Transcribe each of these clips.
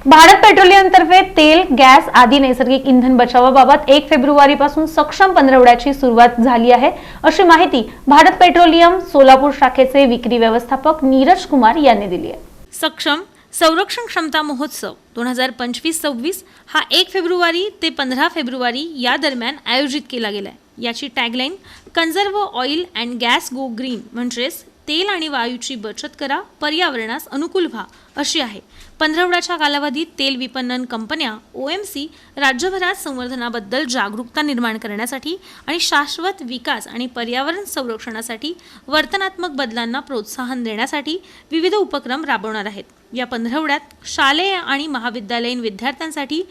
भारत पेट्रोलियमतर्फे तेल, गॅस आदी नैसर्गिक इंधन बचावाबाबत 1 फेब्रुवारीपासून सक्षम पंधरवड्याची सुरुवात झाली आहे, अशी माहिती भारत पेट्रोलियम सोलापूर शाखेचे विक्री व्यवस्थापक नीरज कुमार यांनी दिली आहे। सक्षम संरक्षण क्षमता महोत्सव 2025-26 हा 1 फेब्रुवारी ते 15 फेब्रुवारी या दरम्यान आयोजित केला गेला आहे। याची tagline conserve oil and gas go green, म्हणजेच तेल आणि वायूची बचत करा, पर्यावरणास अनुकूल व्हा अशी आहे। पंधरवड्याच्या कालावधीत तेल विपणन कंपन्या OMC राज्यभरात संवर्धनाबद्दल जागरूकता निर्माण करण्यासाठी आणि शाश्वत विकास आणि पर्यावरण संरक्षणासाठी वर्तनात्मक बदलांना प्रोत्साहन देण्यासाठी विविध उपक्रम राबवणार आहेत। या पंधरवड्यात शालेय आणि महाविद्यालयीन विद्यार्थ्यांसाठी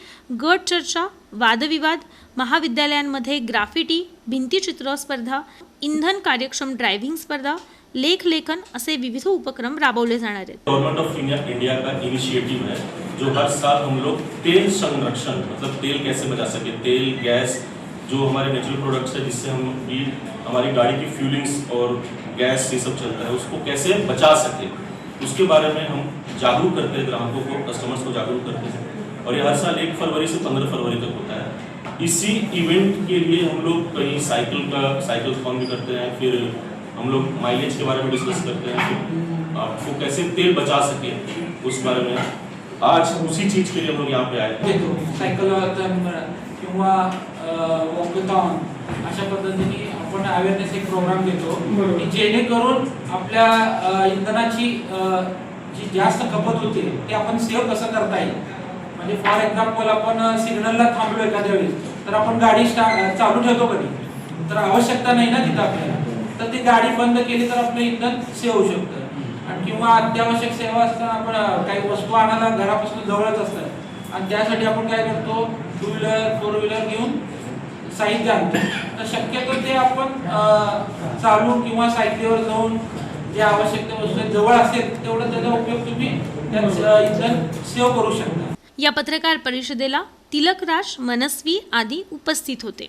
गट चर्चा, वादविवाद, महाविद्यालयांमध्ये ग्राफिटी, भिंतीचित्र स्पर्धा, इंधन कार्यक्षम ड्रायव्हिंग स्पर्धा, लेख लेखन असे विविध उपक्रम राबवले जाणार आहेत। गवर्नमेंट ऑफ इंडिया का इनिशिएटिव है जो हर साल हम लोग तेल संरक्षण, मतलब तेल कैसे बचा सके, तेल गैस जो हमारे नेचुरल प्रोडक्ट्स है जिससे हम भी हमारी गाड़ी की फ्यूलिंग्स और गैस ये सब चलता है उसको कैसे बचा सके, उसके बारे में हम जागरूक करते हैं, ग्राहकों को, कस्टमर्स को जागरूक करते हैं। और ये हर साल 1 फरवरी से 15 फरवरी तक होता है। इसी इवेंट के लिए हम लोग कहीं साइकिल भी करते हैं, फिर हम लोग माइलेज के बारे में डिस्कस करते हैं, फिर आपको कैसे तेल बचा सके उस बारे में आज उसी चीज के लिए हम लोग यहाँ पे आए। सायकल किंवा वॉकथॉन अशा पद्धतीने आपण अवेअरनेस एक प्रोग्राम घेतो की जेणेकरून आपल्या इंधनाची जी जास्त खपत होते ते आपण सेव्ह कसं करता येईल। म्हणजे फॉर एक्झाम्पल आपण सिग्नलला थांबलो एखाद्या वेळेस तर आपण गाडी चालू ठेवतो कधी, तर आवश्यकता नाही ना तिथं आपल्याला, तर ती गाडी बंद केली तर आपलं इंधन सेव्ह होऊ शकतं। आणि किंवा अत्यावश्यक सेवा असताना आपण काही वस्तू आणायला घरापासून जवळच असतात आणि त्यासाठी आपण काय करतो, 2 व्हीलर 4 व्हीलर घेऊन साहित्य आणतो। तर शक्यतो ते आपण चालू किंवा सायकलीवर जाऊन जे आवश्यक वस्तू जवळ असेल तेवढं त्याचा उपयोग तुम्ही त्यात इंधन सेव्ह करू शकता। या पत्रकार परिषदेला तिलकराज, मनस्वी आदी उपस्थित होते।